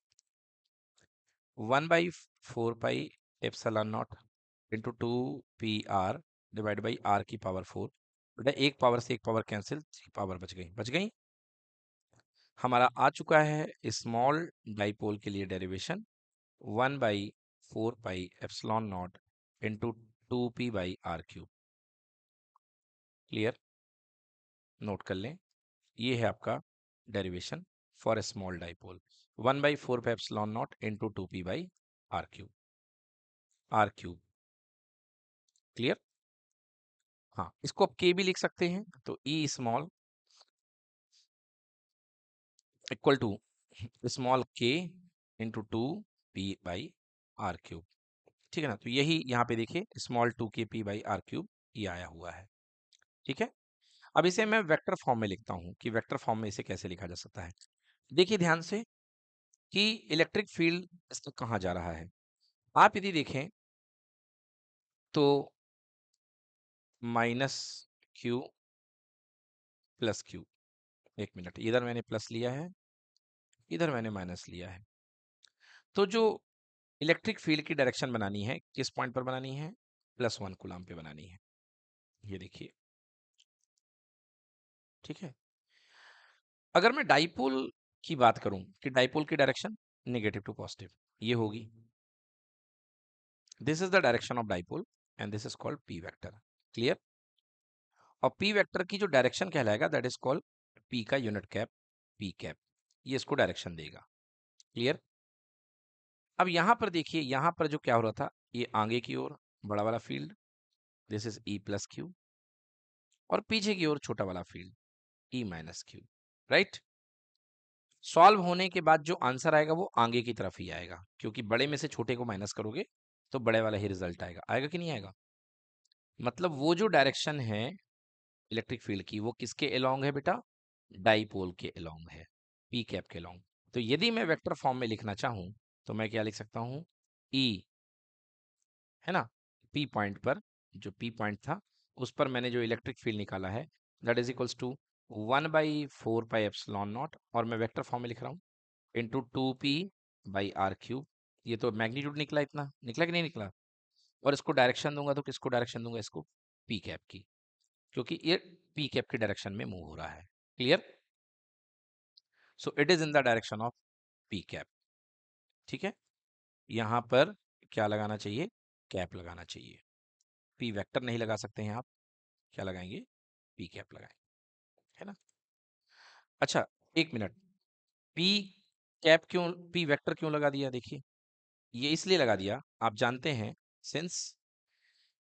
1/4 pi epsilon not into 2pr divide by r की पावर 4। बेटा एक पावर से एक पावर कैंसिल, 3 पावर बच गई, बच गई। हमारा आ चुका है स्मॉल डाइपोल के लिए derivation 1/4πε0 into 2p/r³। Clear? Note कर लें, ये है आपका derivation for a small dipole 1/4πε0 into 2p/r³। r³। Clear? हाँ, इसको आप के भी लिख सकते हैं, तो E small equal to small के इंटू 2p/r³। ठीक है ना? तो यही यहाँ पे देखिए स्मॉल 2kp/r³ ये आया हुआ है। ठीक है, अब इसे मैं वेक्टर फॉर्म में लिखता हूँ कि वेक्टर फॉर्म में इसे कैसे लिखा जा सकता है। देखिए ध्यान से कि इलेक्ट्रिक फील्ड इसका कहाँ जा रहा है। आप यदि देखें तो -q +q। एक मिनट, इधर मैंने प्लस लिया है, इधर मैंने माइनस लिया है। तो जो इलेक्ट्रिक फील्ड की डायरेक्शन बनानी है, किस पॉइंट पर बनानी है? +1 कूलम पे बनानी है। ये देखिए, ठीक है। अगर मैं डाइपोल की बात करूं कि डाइपोल की डायरेक्शन नेगेटिव टू पॉजिटिव ये होगी। This is the direction of dipole and this is called P vector. Clear? और पी वेक्टर की जो डायरेक्शन कहलाएगा दैट इज कॉल्ड पी का यूनिट कैप, पी कैप। ये इसको डायरेक्शन देगा। क्लियर? अब यहां पर देखिए, यहां पर जो क्या हो रहा था, ये आगे की ओर बड़ा वाला फील्ड, दिस इज E+Q, और पीछे की ओर छोटा वाला फील्ड E-Q। राइट? सॉल्व होने के बाद जो आंसर आएगा वो आगे की तरफ ही आएगा, क्योंकि बड़े में से छोटे को माइनस करोगे तो बड़े वाला ही रिजल्ट आएगा। आएगा कि नहीं आएगा? मतलब वो जो डायरेक्शन है इलेक्ट्रिक फील्ड की वो किसके अलोंग है बेटा? डाइपोल के अलोंग है, पी कैप के अलोंग। तो यदि मैं वेक्टर फॉर्म में लिखना चाहूं तो मैं क्या लिख सकता हूं? ई, है ना, पी पॉइंट पर, जो पी पॉइंट था उस पर मैंने जो इलेक्ट्रिक फील्ड निकाला है दैट इज इक्वल्स टू 1/4πε0, और मैं वेक्टर फॉर्म में लिख रहा हूँ, इंटू 2p/r³। ये तो मैग्नीट्यूड निकला, इतना निकला कि नहीं निकला? और इसको डायरेक्शन दूंगा तो किसको डायरेक्शन दूंगा? इसको पी कैप की, क्योंकि ये पी कैप की डायरेक्शन में मूव हो रहा है। Clear? So it is in the direction of P cap. ठीक है, यहां पर क्या लगाना चाहिए? कैप लगाना चाहिए। पी वेक्टर नहीं लगा सकते हैं आप, क्या लगाएंगे? पी कैप लगाएंगे, है ना? अच्छा, एक मिनट, पी कैप क्यों, पी वेक्टर क्यों लगा दिया? देखिए, ये इसलिए लगा दिया, आप जानते हैं, since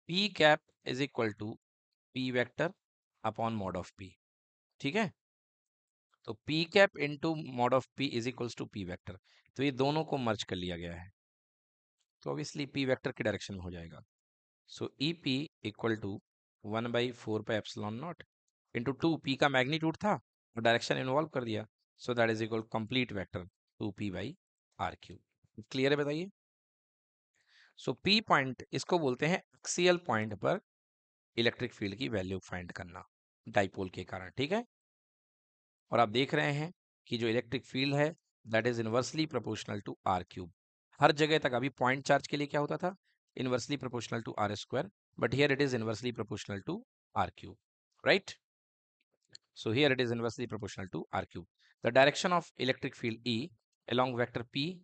P cap is equal to P vector upon mod of P. ठीक है, तो P cap into mod of P is equals to P vector. तो ये दोनों को मर्ज कर लिया गया है, तो ऑब्वियसली पी वेक्टर की डायरेक्शन में हो जाएगा। So E P equal to 1/4πε0 into 2, P का मैग्नीट्यूड था और डायरेक्शन इन्वॉल्व कर दिया, so that is equal complete vector 2p/r³। Clear है? बताइए। सो पी पॉइंट इसको बोलते हैं एक्सियल पॉइंट पर इलेक्ट्रिक फील्ड की वैल्यू फाइंड करना डाइपोल के कारण। ठीक है, और आप देख रहे हैं कि जो इलेक्ट्रिक फील्ड है that is inversely proportional to r³। हर जगह तक अभी पॉइंट चार्ज के लिए क्या होता था? Inversely proportional to r², but here it is inversely proportional to r³। Right? So here it is inversely proportional to r³। The direction of electric field E along vector P,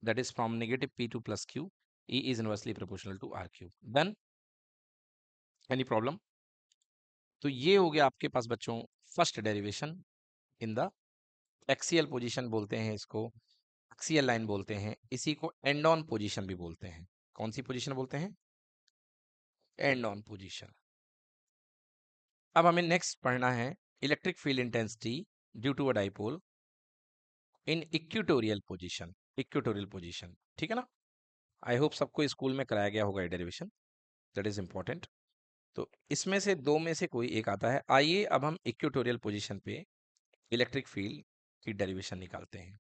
that is from negative P to plus Q, E is inversely proportional to r³। Done? Any problem? तो ये हो गया आपके पास बच्चों first derivation in the axial position बोलते हैं इसको, axial line बोलते हैं, इसी को एंड ऑन पोजीशन भी बोलते हैं। कौन सी पोजीशन बोलते हैं? End on position. अब हमें नेक्स्ट पढ़ना है electric field intensity due to a dipole in equatorial position. Equatorial position, ठीक है ना? आई होप सबको स्कूल में कराया गया होगा ये डेरिवेशन, दैट इज इंपॉर्टेंट। तो इसमें से दो में से कोई एक आता है। आइए अब हम इक्वेटोरियल पोजीशन पे इलेक्ट्रिक फील्ड की डेरिवेशन निकालते हैं।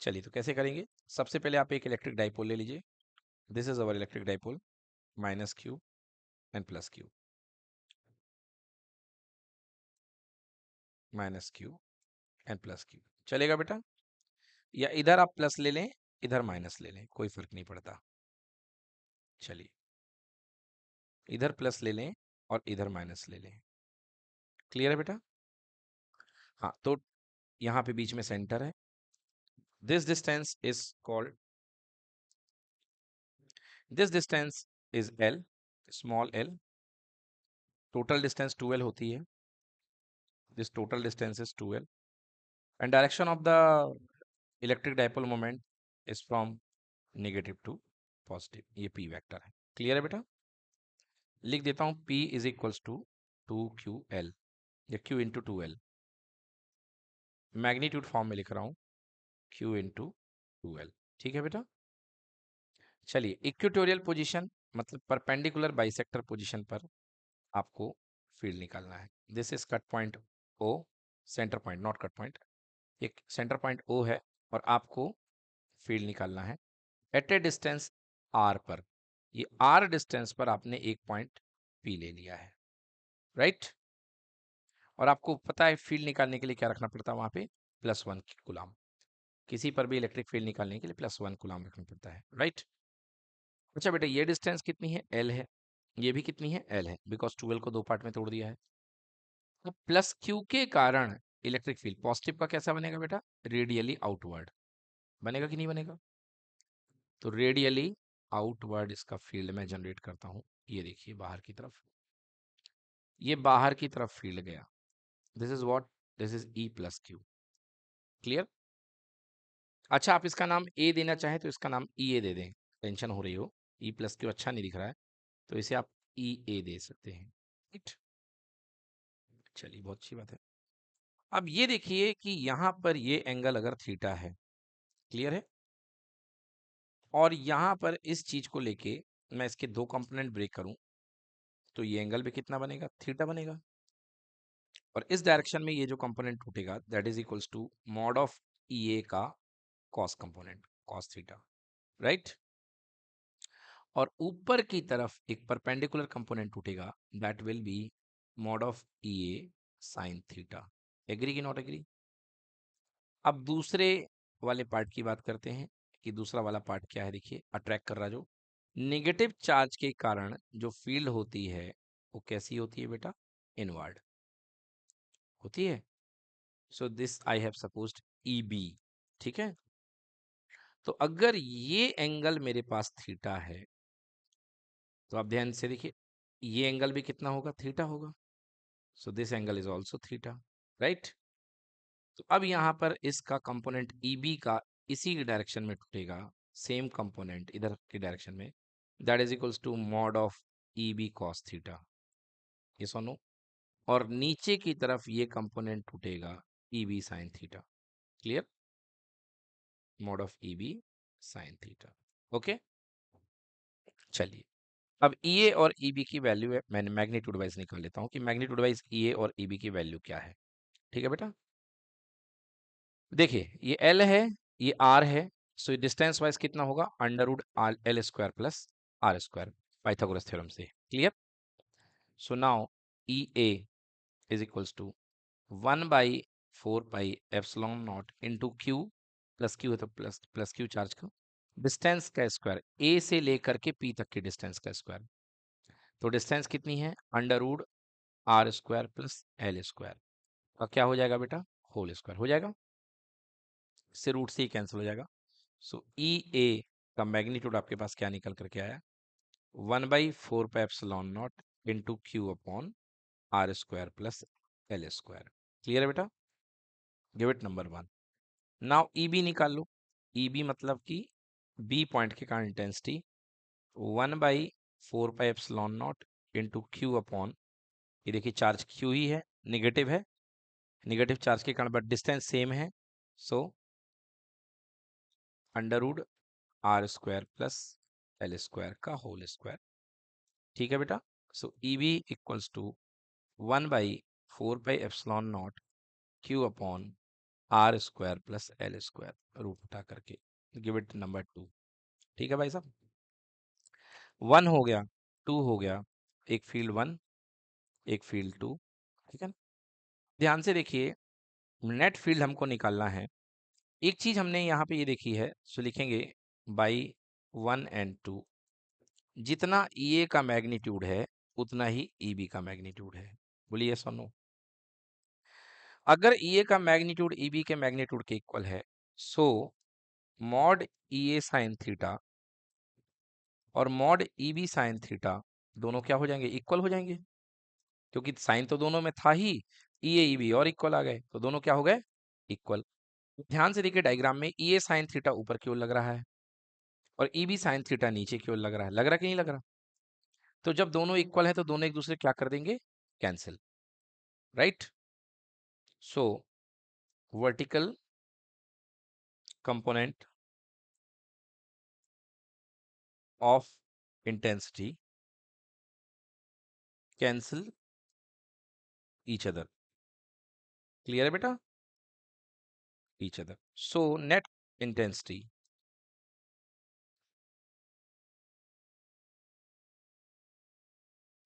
चलिए, तो कैसे करेंगे? सबसे पहले आप एक इलेक्ट्रिक डाइपोल ले लीजिए, this is our electric dipole, -q and +q, -q and +q। चलेगा बेटा? या इधर आप प्लस ले लें, इधर माइनस ले लें, कोई फर्क नहीं पड़ता। चलिए, इधर प्लस ले लें और इधर माइनस ले लें। क्लियर है बेटा? हाँ, तो यहाँ पे बीच में सेंटर है। This distance is called, this distance is L, small l, total distance 2L होती है। This total distance is 2L and direction of the electric dipole moment is from negative to positive. ये P vector है। Clear है बेटा? लिख देता हूं P is equals to 2QL या Q into 2L। Magnitude form में लिख रहा हूं Q इंटू 2L। ठीक है बेटा? चलिए, इक्वेटोरियल पोजीशन मतलब परपेंडिकुलर बाइसेक्टर पोजीशन पर आपको फील्ड निकालना है। This is cut point O, centre point, not cut point. एक सेंटर पॉइंट O है और आपको फील्ड निकालना है एट ए डिस्टेंस R पर। ये R डिस्टेंस पर आपने एक पॉइंट P ले लिया है, राइट? और आपको पता है फील्ड निकालने के लिए क्या रखना पड़ता है वहां पे? +1 कूलाम। किसी पर भी इलेक्ट्रिक फील्ड निकालने के लिए +1 कूलाम रखना पड़ता है, राइट? अच्छा बेटा, ये डिस्टेंस कितनी है? L है। ये भी कितनी है? L है, बिकॉज 12 को 2 पार्ट में तोड़ दिया है। तो +Q के कारण इलेक्ट्रिक फील्ड पॉजिटिव का कैसा बनेगा बेटा? रेडियली आउटवर्ड बनेगा कि नहीं बनेगा? तो रेडियली आउटवर्ड इसका फील्ड मैं जनरेट करता हूं। ये देखिए बाहर की तरफ, ये बाहर की तरफ फील्ड गया। This is what, this is E+Q। Clear? अच्छा, आप इसका नाम ए देना चाहें तो इसका नाम EA दे दें, टेंशन हो रही हो। E+Q अच्छा नहीं दिख रहा है तो इसे आप EA दे सकते हैं, राइट? चलिए, बहुत अच्छी बात है। अब ये देखिए कि यहां पर ये एंगल अगर थीटा है, क्लियर है, और यहां पर इस चीज को लेके मैं इसके दो कंपोनेंट ब्रेक करूं तो ये एंगल भी कितना बनेगा? थीटा बनेगा। और इस डायरेक्शन में ये जो कंपोनेंट टूटेगा that is equals to mod of EA का cos component, cos theta, right? और ऊपर की तरफ एक परपेंडिकुलर कंपोनेंट टूटेगा that will be mod of EA sine theta. Agree कि नॉट एग्री? अब दूसरे वाले पार्ट की बात करते हैं कि दूसरा वाला पार्ट क्या है। देखिए, अट्रैक्ट कर रहा जो नेगेटिव चार्ज के कारण जो फील्ड होती है वो कैसी होती है बेटा? इनवर्ड होती है। So this I have supposed EB। ठीक है, तो अगर ये एंगल मेरे पास थीटा है तो आप ध्यान से देखिए, ये एंगल भी कितना होगा? थीटा होगा। So this angle is also theta, right? तो अब यहाँ पर इसका कंपोनेंट EB का इसी डायरेक्शन में टूटेगा, सेम कंपोनेंट इधर की डायरेक्शन में, that is equals to mod of EB cos theta. ये सुनो, और नीचे की तरफ ये कंपोनेंट टूटेगा EB sin theta. Clear? Mod of EB sin theta. Okay, चलिए, अब EA और EB की वैल्यू है, मैंने मैग्नीट्यूड वाइज निकाल लेता हूँ कि मैग्नीट्यूड वाइज EA और EB की वैल्यू क्या है। ठीक है बेटा? देखिए, ये L है, ये R है, सो डिस्टेंस वाइज कितना होगा? √L² plus R², Pythagoras theorem से। Clear? So now EA is equals to 1/4πε0 into Q, plus Q है तो प्लस Q चार्ज का, डिस्टेंस का स्क्वायर, A से लेकर के P तक की डिस्टेंस का स्क्वायर। तो डिस्टेंस कितनी है? √R² प्लस L² का क्या हो जाएगा बेटा? होल स्क्वायर हो जाएगा, इससे रूट से ही कैंसिल हो जाएगा। सो EA का मैग्नीट्यूड आपके पास क्या निकल करके आया? 1/4πε0 into Q upon R² plus L²। Clear है बेटा? Give it number 1। Now EB निकाल लो। EB मतलब कि B पॉइंट के कारण इंटेंसिटी 1/4πε0 इंटू Q अपॉन, ये देखिए चार्ज Q ही है, निगेटिव है, निगेटिव चार्ज के कारण बट डिस्टेंस सेम है, सो √R² प्लस L² का होल स्क्वायर। ठीक है बेटा? So EB equals to 1/4πε0 Q upon R² plus L² root उठा करके गिव इट नंबर 2। ठीक है भाई साहब? 1 हो गया, 2 हो गया, एक फील्ड 1, एक फील्ड 2। ठीक है ना? ध्यान से देखिए, नेट फील्ड हमको निकालना है। एक चीज हमने यहाँ पे ये देखी है, सो लिखेंगे बाई 1 एंड 2, जितना EA का मैग्नीट्यूड है उतना ही EB का मैग्नीट्यूड है। बोलिए yes or no? अगर ई ए का मैग्नीट्यूड ई बी के मैग्नीट्यूड के इक्वल है, so mod E A sine theta और mod E B sine theta दोनों क्या हो जाएंगे, इक्वल हो जाएंगे, क्योंकि साइन तो दोनों में था ही, ई ए ई बी और इक्वल आ गए, तो दोनों क्या हो गए, इक्वल। ध्यान से देखिए डायग्राम में ई ए साइन थीटा ऊपर की ओर लग रहा है और ई बी साइन थीटा नीचे की ओर लग रहा कि नहीं लग रहा? तो जब दोनों इक्वल है तो दोनों एक दूसरे क्या कर देंगे, cancel, right? So vertical component of intensity cancel each other. Clear है बेटा? Each other. So net intensity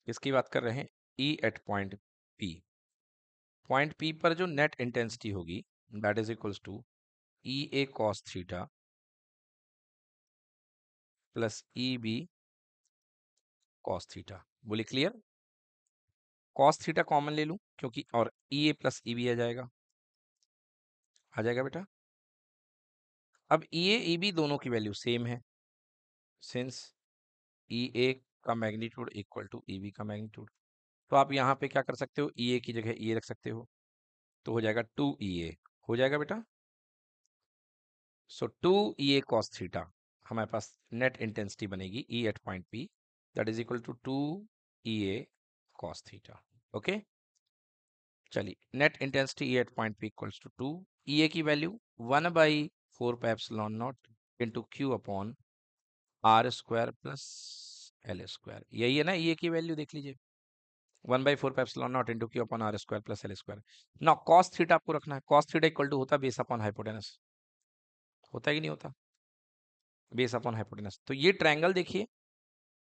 किसकी बात कर रहे हैं, E at point P. Point P पर जो नेट इंटेंसिटी होगी that is equals to E A cos theta plus E B cos theta. बोले क्लियर? कॉस थीटा कॉमन ले लूं क्योंकि, और ई ए प्लस ई बी आ जाएगा बेटा। अब ई ए ई बी दोनों की वैल्यू सेम है, सिंस ई ए का magnitude equal to E B का मैग्नीट्यूड, तो आप यहाँ पे क्या कर सकते हो, ई ए की जगह ई ए रख सकते हो, तो हो जाएगा 2 ई ए, हो जाएगा बेटा। सो 2 ई ए कॉस थीटा, हमारे पास नेट इंटेंसिटी बनेगी E at point P that is equal to 2 E A cos theta. Okay, चलिए net intensity E at point P equals to 2 E A की value 1/4 pi into Q upon R square plus L square, यही है ना ई A की value, देख लीजिए 1/4 pi into Q upon R square plus L square. ना cos theta आपको रखना है, कॉस थीटा इक्वल टू होता है बेस अपॉन हाइपोटेनस, होता है कि नहीं होता, बेस अपॉन हाइपोटेनस। तो ये ट्रायंगल देखिए,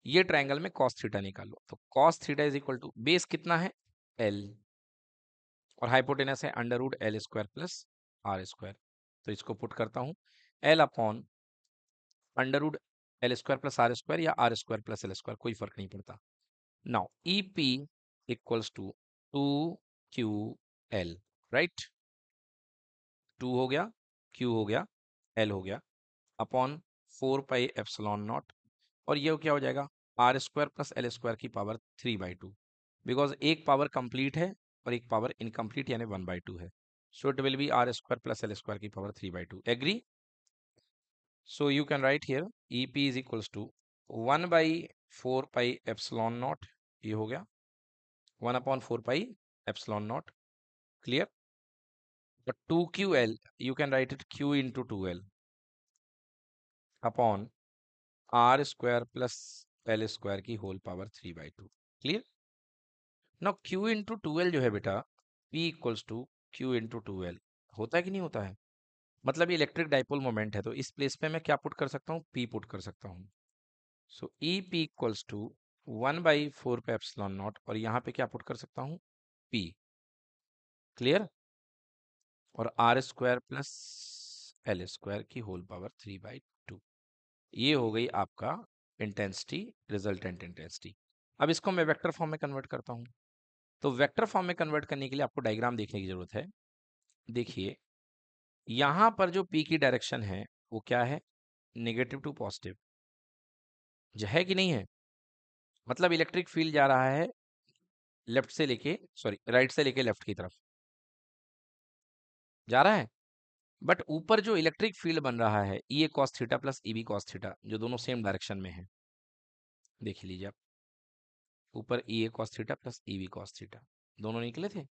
ये ट्रायंगल में कॉस थीटा निकालो, तो cos theta is equal to base कितना है, एल, और हाइपोटेनस है under root L square plus R square. तो इसको पुट करता हूँ, L upon under root L square plus R square या R square plus L square, कोई फर्क नहीं पड़ता। Now E P equals to 2 QL, right? 2 हो गया, Q हो गया, L हो गया, अपॉन 4 पाई एप्सिलॉन नॉट, और ये क्या हो जाएगा, R square plus L square की पावर 3/2, बिकॉज एक पावर कंप्लीट है और एक पावर इनकम्प्लीट यानी 1/2 है, so it will be R square plus L square की power 3/2। Agree? So you can write here E P is equals to 1/4 pi epsilon naught, ये हो गया 1/4 pi epsilon not. Clear? But 2QL, you can write it Q into 2L upon R square plus L square की whole power 3/2। Clear? Now Q into 2L जो है बेटा, P equals to Q into 2L, होता है कि नहीं होता है? मतलब ये इलेक्ट्रिक डाइपोल मोमेंट है, तो इस प्लेस पे मैं क्या पुट कर सकता हूँ, P पुट कर सकता हूँ। So E P equals to 1/4 pi epsilon naught, और यहाँ पे क्या पुट कर सकता हूँ, P। क्लियर? और R square plus L square की होल पावर 3/2, ये हो गई आपका इंटेंसिटी, रिजल्टेंट इंटेंसिटी। अब इसको मैं वेक्टर फॉर्म में कन्वर्ट करता हूँ, तो वेक्टर फॉर्म में कन्वर्ट करने के लिए आपको डायग्राम देखने की जरूरत है। देखिए यहां पर जो पी की डायरेक्शन है वो क्या है, नेगेटिव टू पॉजिटिव, है कि नहीं है? मतलब इलेक्ट्रिक फील्ड जा रहा है लेफ्ट से लेके, सॉरी राइट से लेके लेफ्ट की तरफ जा रहा है, बट ऊपर जो इलेक्ट्रिक फील्ड बन रहा है E A cos theta plus E B cos theta, जो दोनों सेम डायरेक्शन में है, देख लीजिए आप, ऊपर E A cos theta plus E B cos theta दोनों निकले थे,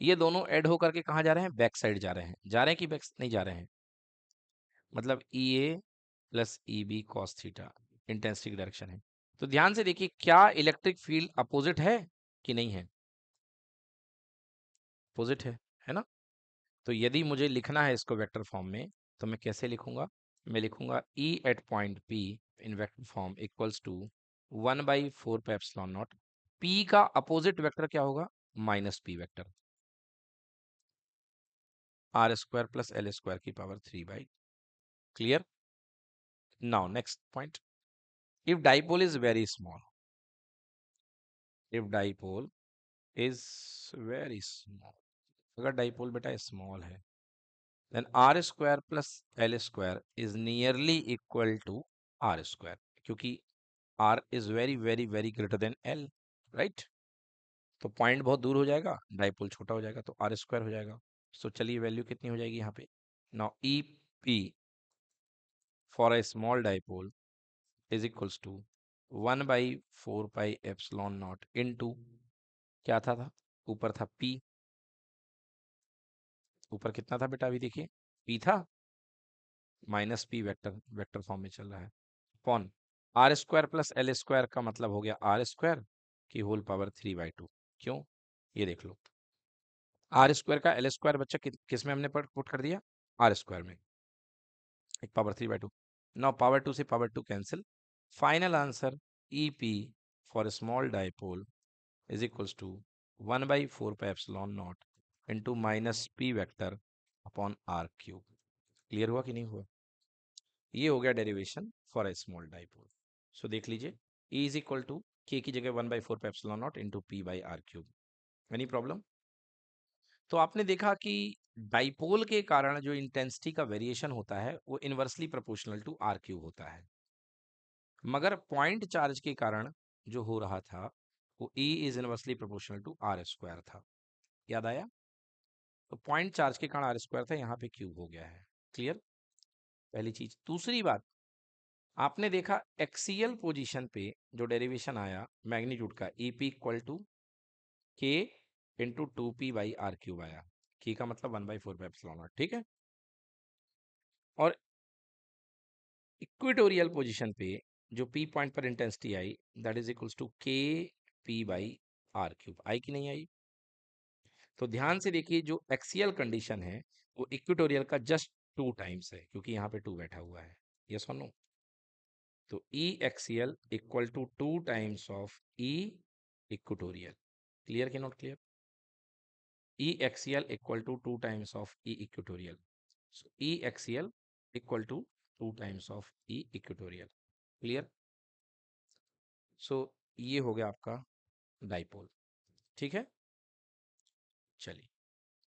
ये दोनों ऐड होकर के कहाँ जा रहे हैं, बैक साइड जा रहे हैं कि बैक नहीं जा रहे हैं, मतलब E A plus E B cos theta intensity की डायरेक्शन है। तो ध्यान से देखिए क्या इलेक्ट्रिक फील्ड अपोजिट है कि नहीं है, अपोजिट है ना? तो यदि मुझे लिखना है इसको वेक्टर फॉर्म में, तो मैं कैसे लिखूंगा, मैं लिखूंगा E at point P in vector form equals to 1/4 pi epsilon naught, P का अपोजिट वेक्टर क्या होगा, minus P vector, R square plus L square की power 3/। Clear? Now next point, if dipole is very small, if dipole is very small, अगर dipole बेटा small है, then R square plus L square is nearly equal to R square, क्योंकि R is very very very greater than L, right. तो point बहुत दूर हो जाएगा, dipole छोटा हो जाएगा, तो आर स्क्वायर हो जाएगा। सो चलिए वैल्यू कितनी हो जाएगी यहाँ पे, now E P for a small dipole is equals to 1/4 pi epsilon naught into क्या था ऊपर था पी, ऊपर कितना था बेटा, अभी देखिए पी था minus P, vector vector form में चल रहा है, upon R square plus L square का मतलब हो गया आर स्क्वायर की होल पावर 3/2। क्यों, ये देख लो, आर स्क्वायर का एल स्क्वायर बच्चा किस में हमने पुट कर दिया, आर स्क्वायर में, एक पावर 3/2। नाउ पावर 2 से power 2 cancel, final answer E P for small dipole is equals to 1/4 pi epsilon not into minus P vector upon R cube. Clear हुआ कि नहीं हुआ, ये हो गया derivation for a small dipole. So देख लीजिए, E इज इक्वल टू के की जगह 1/4 pi epsilon not into P by R cube. Any problem. तो आपने देखा कि डाइपोल के कारण जो इंटेंसिटी का वेरिएशन होता है वो inversely proportional to R cube होता है, मगर पॉइंट चार्ज के कारण जो हो रहा था वो E is inversely proportional to R square था। याद आया, तो पॉइंट चार्ज के कारण आर स्क्वायर था, यहाँ पे क्यूब हो गया है। क्लियर, पहली चीज। दूसरी बात, आपने देखा एक्सियल पोजीशन पे जो डेरिवेशन आया मैग्नीट्यूड का, ई पी इक्वल टू के इंटू 2p/r³ आया, के का मतलब 1/4 ठीक है। और इक्वेटोरियल पोजीशन पे जो पी पॉइंट पर इंटेंसिटी आई that is equals to K p/r³, आई कि नहीं आई। तो ध्यान से देखिए, जो एक्सियल कंडीशन है वो इक्वेटोरियल का जस्ट 2 टाइम्स है, क्योंकि यहाँ पे 2 बैठा हुआ है, यस और नो। तो E axial equal to 2 times of E equatorial. Clear कि not clear, E axial equal to 2 times of E equatorial. So E axial equal to 2 times of E equatorial. Clear. So ये हो गया आपका dipole, ठीक है। चलिए।